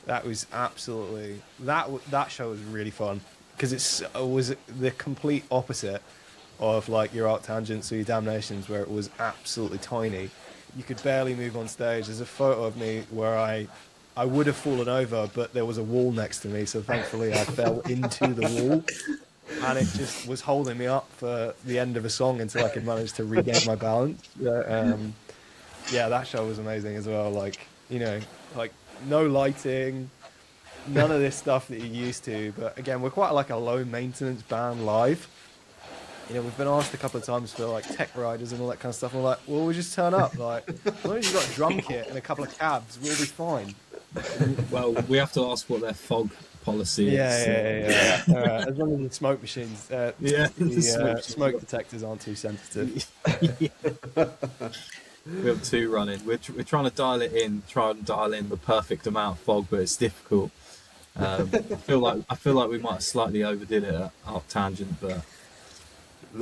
that was absolutely that show was really fun because it was the complete opposite of like your Arc Tangents or your Damnations, where it was absolutely tiny. You could barely move on stage. There's a photo of me where I would have fallen over, but there was a wall next to me, so thankfully I fell into the wall, and it just was holding me up for the end of a song until I could manage to regain my balance. Yeah, that show was amazing as well. Like, you know, like no lighting, none of this stuff that you're used to. But again, we're quite like a low maintenance band live. you know, we've been asked a couple of times for like tech riders and all that kind of stuff. And we're like, well, we just turn up. Like, as long as you've got a drum kit and a couple of cabs, we'll be fine. Well, we have to ask what their fog policy is. Yeah. As long as the smoke machines, the smoke detectors aren't too sensitive. We have 2 running. We're trying to dial it in, try and dial in the perfect amount of fog, but it's difficult. I feel like we might have slightly overdid it at Arc Tangent, but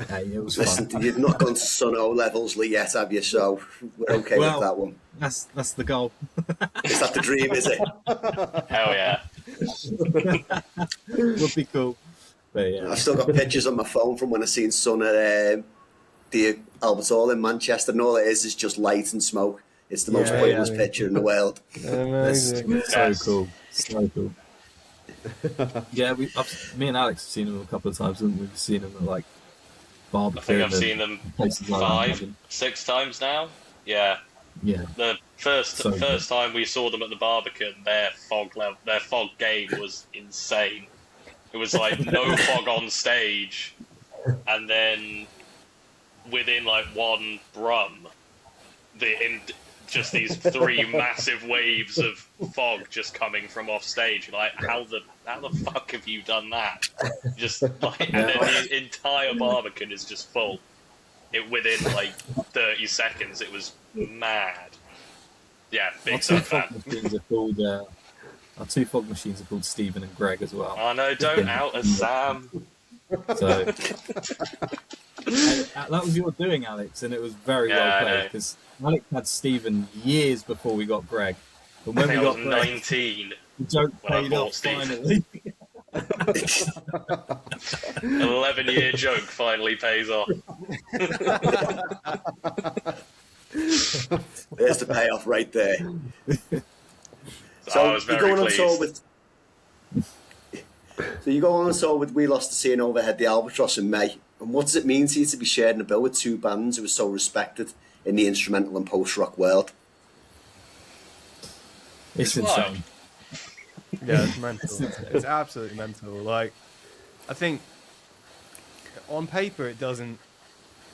hey, it was Listen, fun. you've not gone to Sun O levels yet, have you? So we're okay with that one. That's the goal. Is that the dream, is it? Hell yeah. Would be cool. But yeah. I've still got pictures on my phone from when I seen Sun at the Albert Hall in Manchester, and all it is just light and smoke. It's the most pointless picture in the world. Amazing. So cool. So cool. Yeah, me and Alex have seen them a couple of times, haven't we? We've seen them at like I barbecue. think I've seen them places like 5, 6 times now. Yeah. Yeah. The first So good. time we saw them at the Barbican, their fog game was insane. It was like no fog on stage, and then within like one brum, just these 3 massive waves of fog just coming from off stage. Like, how the fuck have you done that? Just like, and then the entire Barbican is just full. It within like 30 seconds, it was mad. Yeah, big Our 2 fan. fog machines are called. Our 2 fog machines are called Stephen and Greg as well. Oh no, don't out us, Sam. So that was your doing, Alex, and it was very well played because Alex had Stephen years before we got Greg. But when I we think I got was Greg, 19 the joke when I paid bought off Stephen. finally. 11-year joke finally pays off. There's the payoff right there. So I was you're very going on pleased. tour with. So you go on tour with We Lost the Sea and Overhead the Albatross in May. And what does it mean to you to be sharing a bill with 2 bands who are so respected in the instrumental and post-rock world? It's wild. insane. Yeah, it's mental. It's absolutely mental. Like, I think on paper it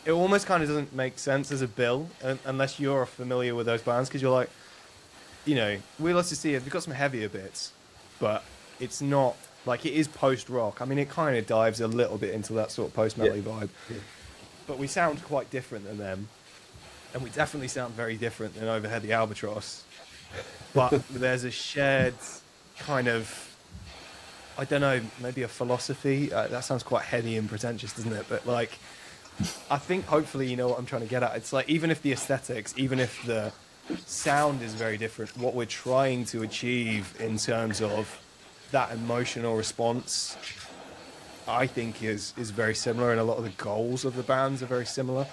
almost kind of doesn't make sense as a bill unless you're familiar with those bands, because you're like, you know, We Lost to See, they've got some heavier bits, but it's not like, it is post-rock. I mean, it kind of dives a little bit into that sort of post-metal vibe, but we sound quite different than them, and we definitely sound very different than Overhead the Albatross, but there's a shared kind of, I don't know, maybe a philosophy. That sounds quite heady and pretentious, doesn't it? But like, I think hopefully you know what I'm trying to get at. It's like, even if the aesthetics, even if the sound is very different, what we're trying to achieve in terms of that emotional response, I think is very similar, and a lot of the goals of the bands are very similar.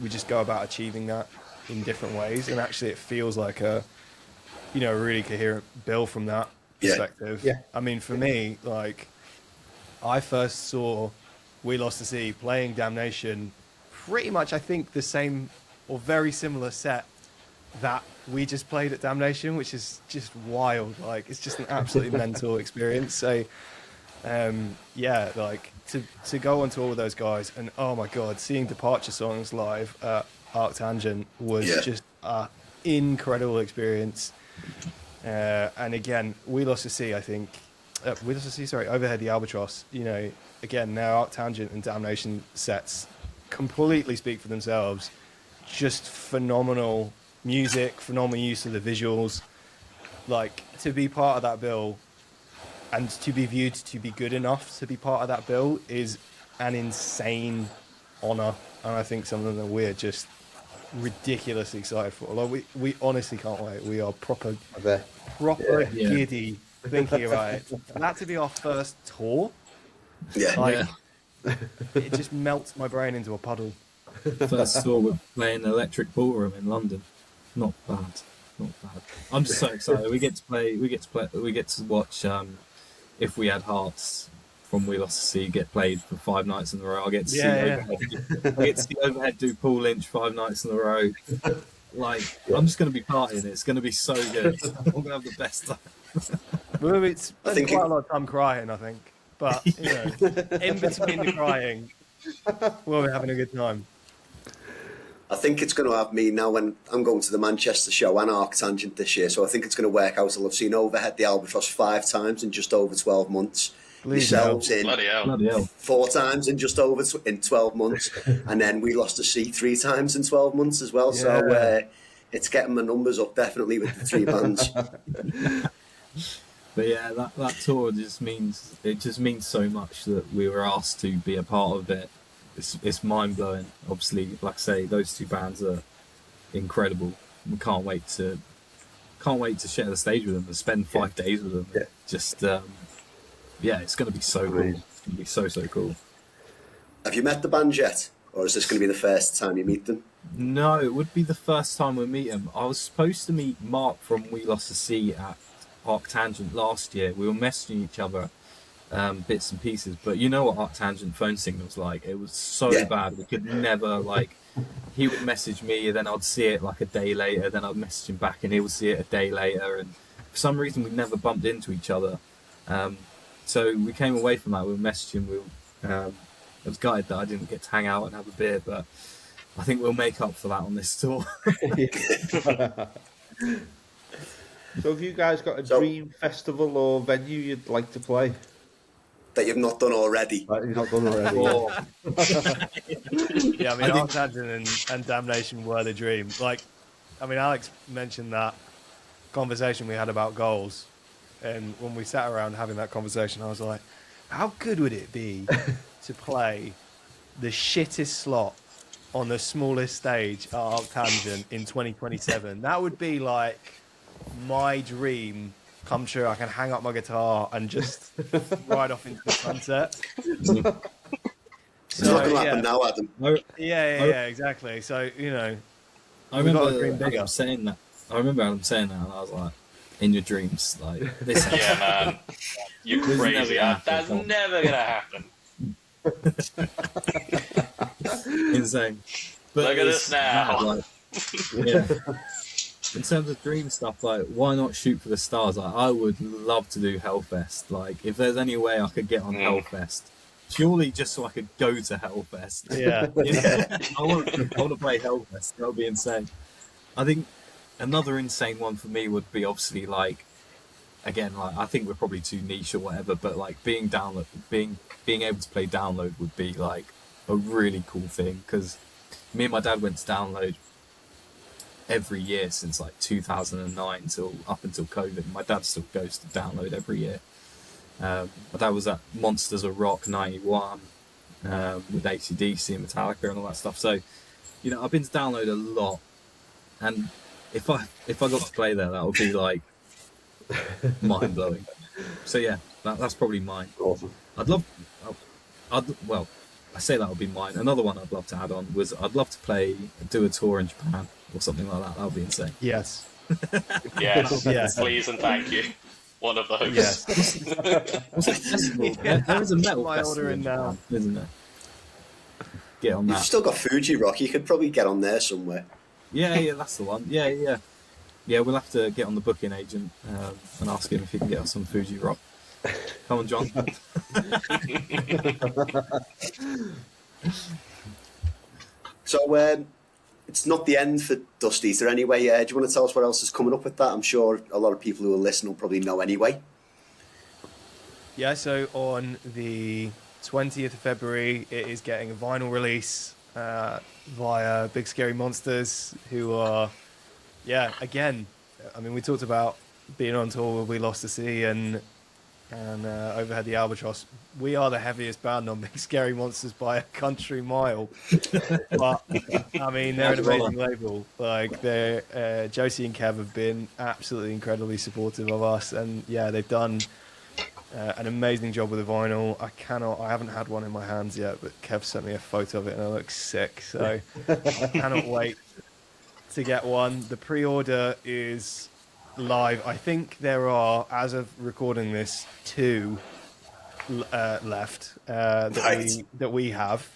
We just go about achieving that in different ways, and actually it feels like a, you know, a really coherent bill from that perspective. Yeah. I mean, for me, like, I first saw We Lost the Sea playing Damnation pretty much, I think, the same or very similar set that we just played at Damnation, which is just wild. Like, it's just an absolutely mental experience. So, yeah, like, to go on tour with those guys, and oh my god, seeing Departure Songs live at Arc Tangent was just an incredible experience. And again, We Lost the Sea, I think, Overhead the Albatross, you know, again, now Arc Tangent and Damnation sets completely speak for themselves. Just phenomenal music, phenomenal use of the visuals. Like, to be part of that bill and to be viewed to be good enough to be part of that bill is an insane honour, and I think something that we're just ridiculously excited for. Like, we honestly can't wait. We are proper giddy thinking about it. And that to be our first tour, like, it just melts my brain into a puddle. First tour we're playing Electric Ballroom in London. Not bad. I'm so excited. We get to watch If We Had Hearts from We Lost the Sea get played for 5 nights in a row. I get to see Overhead do Paul Lynch 5 nights in a row. Like, I'm just going to be partying. It's going to be so good. I'm going to have the best time. Well, it's quite a lot of time crying, I think. But, you know, in between the crying, We'll be having a good time. I think it's going to have me now when I'm going to the Manchester show and Arctangent this year, so I think it's going to work out. I've seen Overhead the Albatross 5 times in just over 12 months. Yourselves in Bloody hell. 4 times in just over in 12 months, and then We Lost a Sea 3 times in 12 months as well. So it's getting my numbers up definitely with the 3 bands. But yeah, that tour just means so much that we were asked to be a part of it. It's mind blowing. Obviously, like I say, those 2 bands are incredible. We can't wait to share the stage with them and spend 5 days with them. Yeah. Just it's going to be so cool. It's going to be so cool. Have you met the band yet, or is this going to be the first time you meet them? No, it would be the first time we meet them. I was supposed to meet Mark from We Lost the Sea at Arctangent last year. We were messaging each other bits and pieces, but you know what Arctangent phone signal's like. It was so bad. We could never, like, he would message me and then I'd see it like a day later, then I'd message him back and he would see it a day later, and for some reason we never bumped into each other. So we came away from that. We were messaging. I was gutted that I didn't get to hang out and have a beer, but I think we'll make up for that on this tour. So have you guys got a dream festival or venue you'd like to play? That you've not done already. You've not done already. Yeah, I mean, Arctangent and Damnation were the dream. Like, I mean, Alex mentioned that conversation we had about goals. And when we sat around having that conversation, I was like, how good would it be to play the shittest slot on the smallest stage at Arctangent in 2027? That would be like my dream come true. I can hang up my guitar and just ride off into the sunset. It's not going to happen now, Adam. Yeah, exactly. So, you know, I remember Adam saying that. And I was like, in your dreams, like this. Yeah, man, you're crazy. That's never gonna happen. Insane. But look at this now. Like, yeah. In terms of dream stuff, like, why not shoot for the stars? Like, I would love to do Hellfest. Like, if there's any way I could get on Hellfest, purely just so I could go to Hellfest. Yeah. I want to play Hellfest. That would be insane. I think another insane one for me would be obviously, like, again, like, I think we're probably too niche or whatever, but like being able to play Download would be like a really cool thing, because me and my dad went to Download every year since like 2009 up until COVID. My dad still goes to Download every year. My dad was at Monsters of Rock 91 with AC/DC and Metallica and all that stuff. So, you know, I've been to Download a lot, and if I got to play there, that would be like mind blowing. So yeah, that's probably mine. Awesome. Well, I say that would be mine. Another one I'd love to add on was I'd love to do a tour in Japan or something like that. That would be insane. Yes. Yes. Please and thank you. One of those. Yes. What's that festival? There is a metal My festival order in now, Japan, isn't there? Get on You've that. still got Fuji Rock. You could probably get on there somewhere. Yeah, that's the one. Yeah. We'll have to get on the booking agent and ask him if he can get us some Fuji Rock. Come on, John. So it's not the end for Dusteater anyway. Do you want to tell us what else is coming up with that? I'm sure a lot of people who are listening will probably know anyway. Yeah, so on the 20th of February, it is getting a vinyl release via Big Scary Monsters, who are, again, I mean, we talked about being on tour with We Lost the Sea and Overhead the Albatross. We are the heaviest band on Big Scary Monsters by a country mile. But, I mean, they're an amazing label. Like, Josie and Kev have been absolutely incredibly supportive of us. And, yeah, they've done an amazing job with the vinyl. I haven't had one in my hands yet, but Kev sent me a photo of it and it looks sick. So I cannot wait to get one. The pre-order is live. I think there are, as of recording this, 2 left that we have.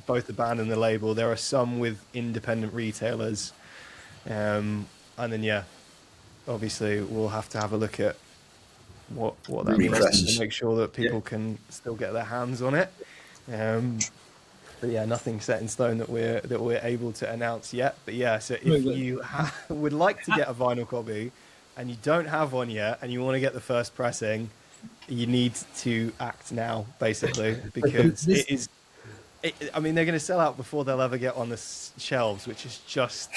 Both the band and the label. There are some with independent retailers. And then, obviously we'll have to have a look at what that means to make sure that people can still get their hands on it. But yeah, nothing set in stone that we're able to announce yet. But yeah, so if you would like to get a vinyl copy and you don't have one yet and you want to get the first pressing, you need to act now, basically, because I mean, they're going to sell out before they'll ever get on the shelves, which is just,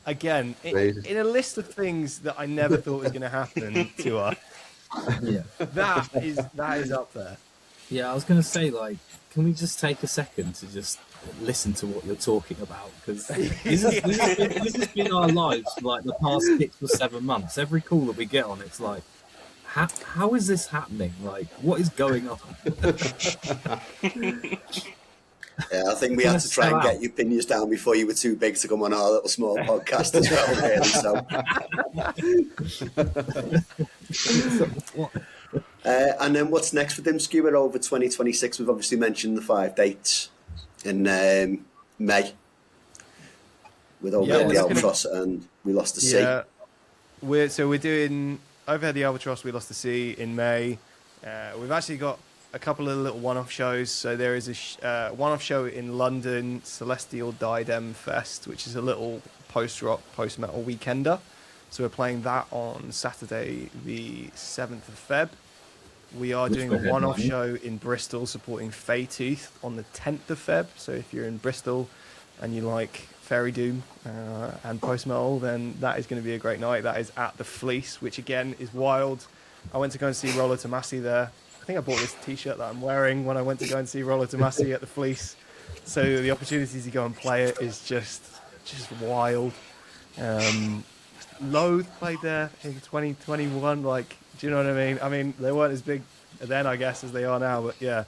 again, in a list of things that I never thought was going to happen to us. Yeah, that is up there. yeah. I was going to say, like, can we just take a second to just listen to what you're talking about? Because this has been our lives for like the past 6 or 7 months. Every call that we get on, it's like, how is this happening? Like, what is going on? Yeah, I think we had to try and get your opinions down before you were too big to come on our little small podcast as well, really. And then what's next for Dimscua over 2026? We've obviously mentioned the 5 dates in May with Overhead the Albatross and We Lost the Sea. Yeah, we're doing Overhead the Albatross, We Lost the Sea in May. We've actually got a couple of little one-off shows. So there is a one-off show in London, Celestial Diadem Fest, which is a little post-rock, post-metal weekender. So we're playing that on Saturday, the 7th of Feb. We are doing a one-off show in Bristol supporting Feytooth on the 10th of Feb. So if you're in Bristol and you like Fairy Doom and post-metal, then that is going to be a great night. That is at the Fleece, which again is wild. I went to go and see Roller Tomasi there. I think I bought this t-shirt that I'm wearing when I went to go and see Roller Tomasi at the Fleece. So the opportunity to go and play it is just wild. Loathe played there in 2021. Like, do you know what I mean? I mean, they weren't as big then, I guess, as they are now. But yeah.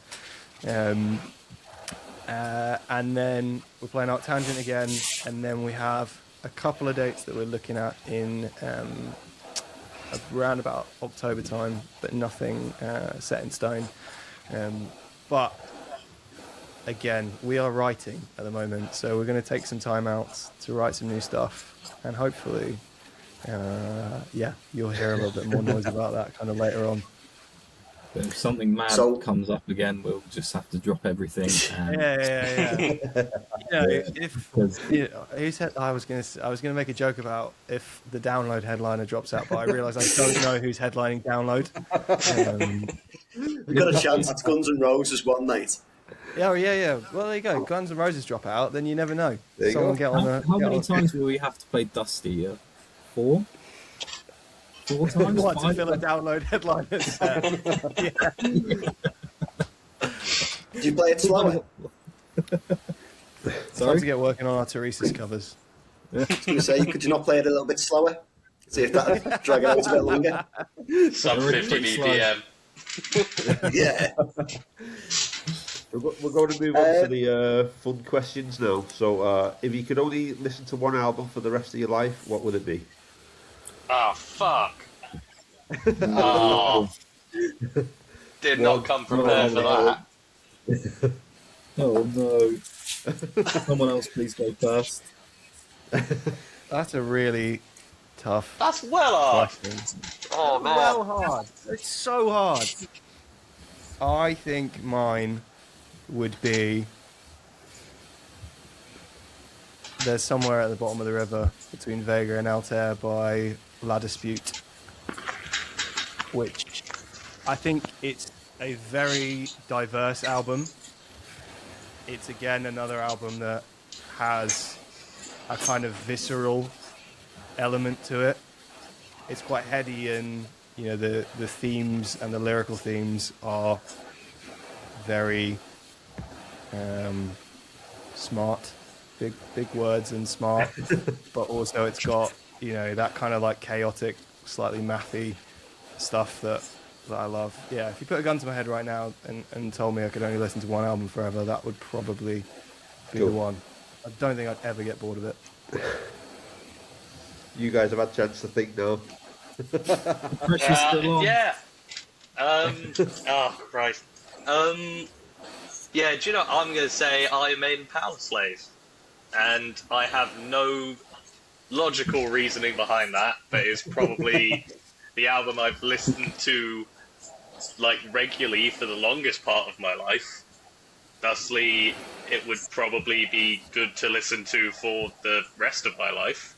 And then we're playing Arctangent again, and then we have a couple of dates that we're looking at in around about October time, but nothing set in stone. But again, we are writing at the moment, so we're going to take some time out to write some new stuff, and hopefully, you'll hear a little bit more noise about that kind of later on. But if something mad comes up again, we'll just have to drop everything. And... I was gonna make a joke about if the Download headliner drops out, but I realise I don't know who's headlining Download. We've got a chance. It's Guns N' Roses one night. Yeah. Well, there you go. Guns N' Roses drop out, then you never know. How many times will we have to play Dusteater? 4 times? What, to fill a Download headliner set? Did you play it slower? Time to get working on our Teresa's covers. I was going to say, could you not play it a little bit slower? See if that would drag it out a bit longer. Sub 50 BPM. Yeah. We're going to move on to the fun questions now. So, if you could only listen to one album for the rest of your life, what would it be? Oh, fuck. Oh. Did not come prepared for that. Oh, no. Someone else please go first. That's a really tough That's well hard. question. Oh, man. Well hard. It's so hard. I think mine would be There's Somewhere at the Bottom of the River Between Vega and Altair by La Dispute, which I think it's a very diverse album. It's again another album that has a kind of visceral element to it. It's quite heady, and the themes and the lyrical themes are very smart, big words and smart, but also it's got that kind of like chaotic, slightly mathy stuff that I love. Yeah, if you put a gun to my head right now and told me I could only listen to one album forever, that would probably be the one. I don't think I'd ever get bored of it. You guys have had a chance to think now. Yeah. Oh, Christ. Yeah, do you know, I'm going to say Iron Maiden Power Slave. And I have no logical reasoning behind that, but it's probably the album I've listened to like regularly for the longest part of my life. thusly, it would probably be good to listen to for the rest of my life.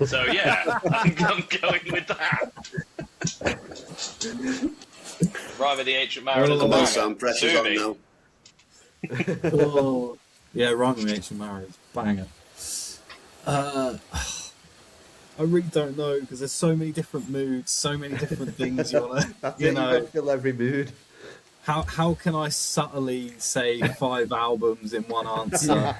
So yeah, I'm going with that. Rather the Ancient Mariner Oh, than Come on, banger. Sam, pressure's Sue on me. now. Oh, yeah, Rhyme with Ancient Marriage, banger. I really don't know because there's so many different moods, so many different things you wanna, That's you it. You've got know. to fill every mood. How can I subtly say 5 albums in one answer?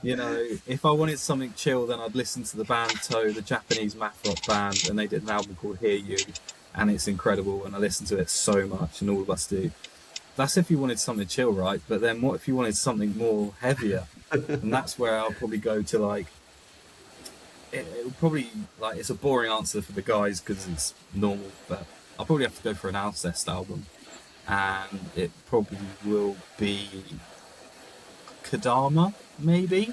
You know, if I wanted something chill, then I'd listen to the band Toe, the Japanese math rock band, and they did an album called Hear You, and it's incredible, and I listen to it so much, and all of us do. That's if you wanted something chill, right? But then what if you wanted something more heavier? And that's where I'll probably go to, like, it'll probably, like, it's a boring answer for the guys because it's normal, but I'll probably have to go for an Alcest album. And it probably will be Kadama, maybe?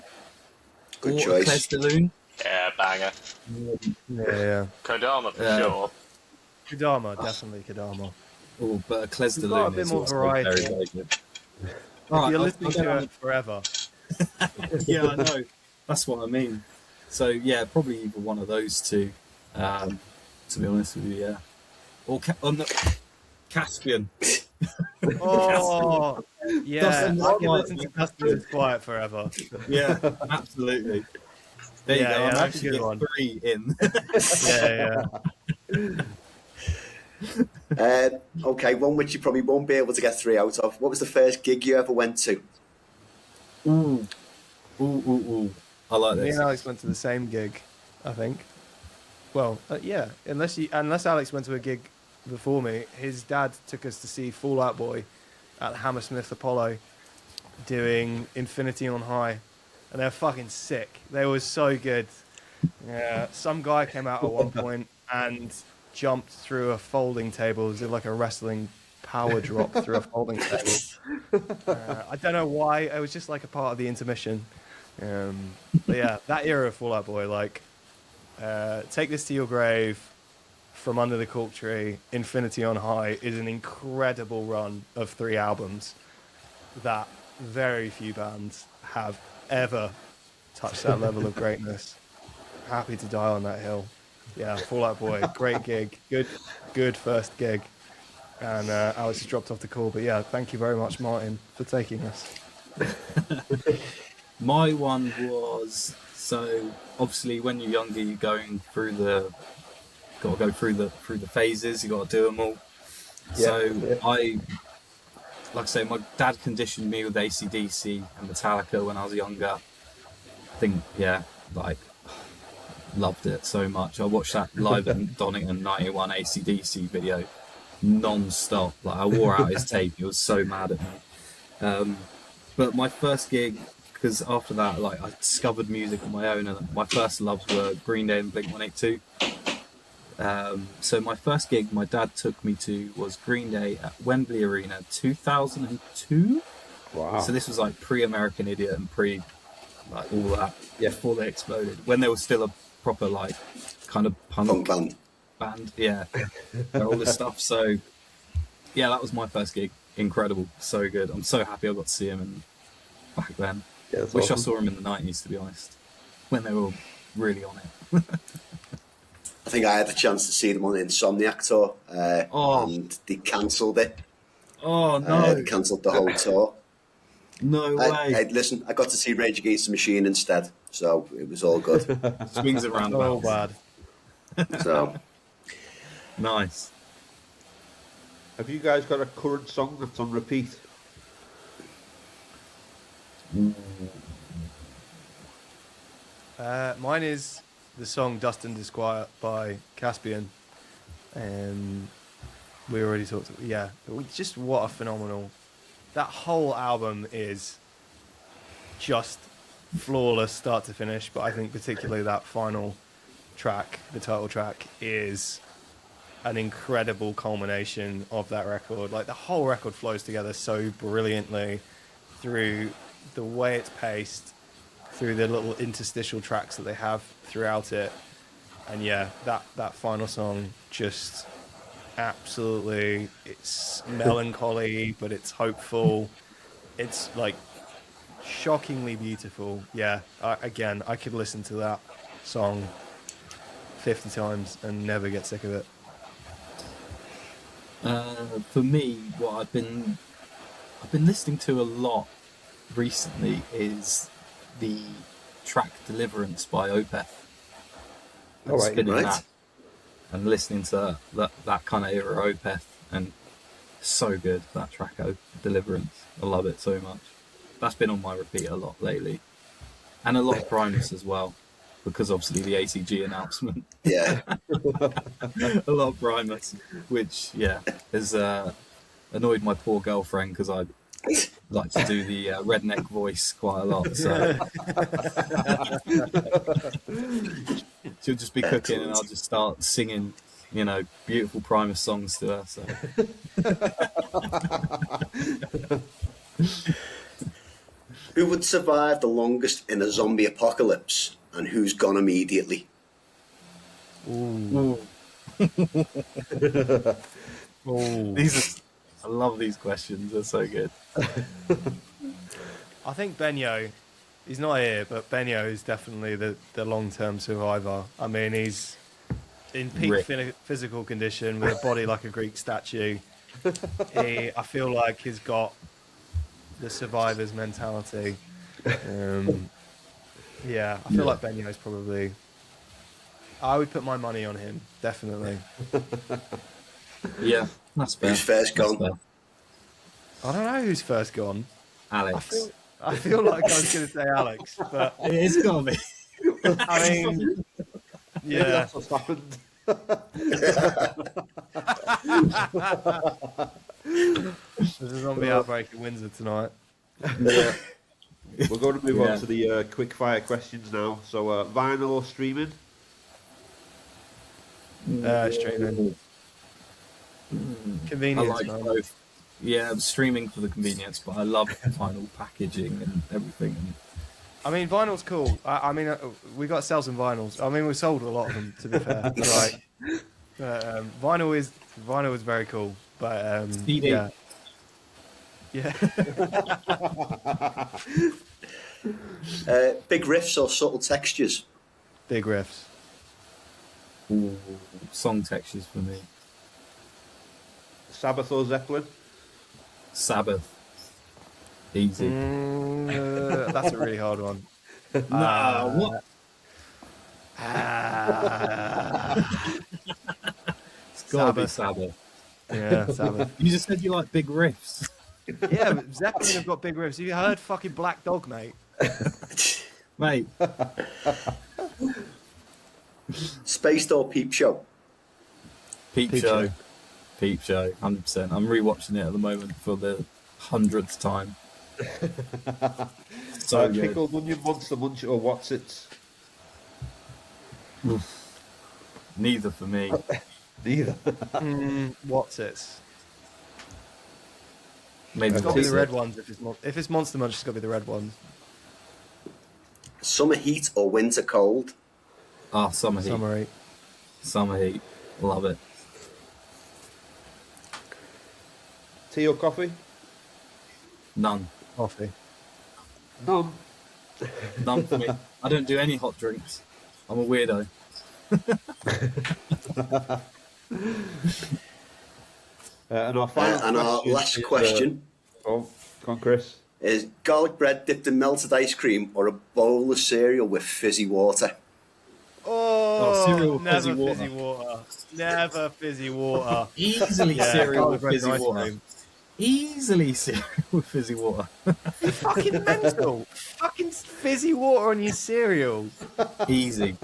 Good or choice. Claire's de Lune. Yeah, banger. Yeah. Kodama for Yeah. sure. Kadama, definitely Kadama. Oh, but Claire's de We've got a Lune bit is more also variety. very, very good. If Alright, you're I'll listening go to down it forever. yeah, I know. That's what I mean. So yeah, probably either one of those two. To be honest with you, yeah. Or Caspian. Oh, yeah. Dustin I can Quiet. listen to Dustin Quiet forever. Yeah, absolutely. There Yeah, you go. yeah, I'm that's a actually good get one. 3 in. Yeah. Okay, one which you probably won't be able to get 3 out of. What was the first gig you ever went to? Ooh. Ooh. I like Me this. and Alex went to the same gig, I think. Well, yeah. Unless Alex went to a gig before me, his dad took us to see Fall Out Boy at the Hammersmith Apollo doing Infinity on High, and they're fucking sick. They were so good. Yeah, some guy came out at one point and jumped through a folding table. It was like a wrestling power drop through a folding table. I don't know why. It was just like a part of the intermission. But yeah, that era of Fall Out Boy, like Take This to Your Grave, From Under the Cork Tree, Infinity on High is an incredible run of 3 albums that very few bands have ever touched that level of greatness. Happy to die on that hill. Yeah, Fall Out Boy, great gig, good first gig. And Alex has dropped off the call, but yeah, thank you very much, Martin, for taking us. My one was, so obviously when you're younger, you're going through got to go through the phases. You got to do them all. Like I say, my dad conditioned me with AC/DC and Metallica when I was younger. I think, yeah, like loved it so much. I watched that live in Donington '91 AC/DC video non-stop. Like I wore out his tape. He was so mad at me. But my first gig, because after that, like I discovered music on my own, and my first loves were Green Day and Blink 182. So my first gig my dad took me to was Green Day at Wembley Arena 2002. Wow. So this was like pre-American Idiot and pre like all that, yeah, before they exploded, when they were still a proper like kind of punk band, yeah, all this stuff. So yeah, that was my first gig. Incredible, so good. I'm so happy I got to see him and back then. Yeah, that's Wish awesome. I saw him in the 90s, to be honest, when they were really on it. I think I had the chance to see them on Insomniac tour, and they cancelled it. Oh no, They cancelled the whole tour. no way. Listen, I got to see Rage Against the Machine instead, so it was all good. Swings and Oh, roundabouts. bad. So Nice. Have you guys got a current song that's on repeat? Mine is the song Dust and Disquiet by Caspian. We already talked about, yeah, just what a phenomenal, that whole album is just flawless start to finish, but I think particularly that final track, the title track, is an incredible culmination of that record. Like the whole record flows together so brilliantly through the way it's paced, through the little interstitial tracks that they have throughout it. And yeah, that final song just absolutely, it's melancholy, but it's hopeful. It's like shockingly beautiful. Yeah, I could listen to that song 50 times and never get sick of it. For me, what I've been listening to a lot recently is the track Deliverance by Opeth. All right, spinning right. that and listening to that kind of era Opeth, and so good, that track Deliverance. I love it so much. That's been on my repeat a lot lately, and a lot of Primus as well, because obviously the ACG announcement. Yeah. A lot of Primus, which has annoyed my poor girlfriend because I like to do the redneck voice quite a lot. So she'll just be cooking and I'll just start singing, beautiful Primus songs to her. So. Who would survive the longest in a zombie apocalypse, and who's gone immediately? Ooh. Ooh. I love these questions. They're so good. I think Benyo, he's not here, but Benyo is definitely the long-term survivor. I mean, he's in peak physical condition with a body like a Greek statue. I feel like he's got the survivor's mentality. I feel like Benyo's probably... I would put my money on him, definitely. Yeah, that's fair. Who's first gone? Fair. I don't know who's first gone. Alex. I feel like I was going to say Alex, but It's got to be. I mean, Maybe that's what's happened. There's a zombie outbreak in Windsor tonight. Yeah. We're going to move on to the quick fire questions now. So, vinyl or streaming? Streaming. I Convenience, like man. both. Yeah, I'm streaming for the convenience, but I love vinyl packaging and everything. I mean, vinyl's cool. I mean, we got to sell some vinyls. I mean, we sold a lot of them, to be fair. Vinyl is very cool. But CD. yeah. Big riffs or subtle textures? Big riffs. Ooh, song textures for me. Sabbath or Zeppelin? Sabbath. Easy. That's a really hard one. Nah, what? It's gotta be Sabbath. Yeah, Sabbath. You just said you like big riffs. Yeah, but Zeppelin have got big riffs. You heard fucking Black Dog, mate? Mate. Spaced or Peep Show? Peep Show. Peep Show, 100%. I'm rewatching it at the moment for the 100th time. So good. Pickled onion, monster munch, or what's it? Neither for me. Neither. What's it? Maybe It's got to be what's the red it? ones. If it's Monster Munch, it's got to be the red ones. Summer heat or winter cold? Ah, summer heat. Summer heat. Summer heat. Love it. Tea or coffee? None. Coffee. None. None for me. I don't do any hot drinks. I'm a weirdo. And our final last question oh, come on, Chris. is garlic bread dipped in melted ice cream or a bowl of cereal with fizzy water? cereal with never fizzy water. Never fizzy water. Easily cereal with fizzy ice water. cream. Easily cereal with fizzy water. You're fucking mental. Fucking fizzy water on your cereal. Easy.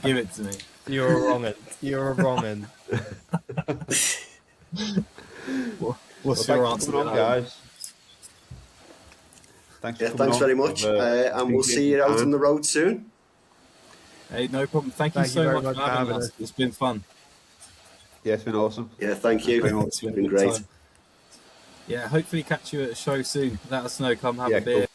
Give it to me. You're a wrong'un. You're a wrong'un. What's your Thanks answer, for coming on, guys? Thanks for coming Thanks on. very much. And we'll see you out on the road soon. Hey, no problem. Thank you Thank you so very much much for for having having us. It's been fun. Yeah, it's been awesome. Yeah, thank you. It's It's been been a good great. time. Yeah, hopefully catch you at a show soon. Let us know. Come have Yeah, a beer.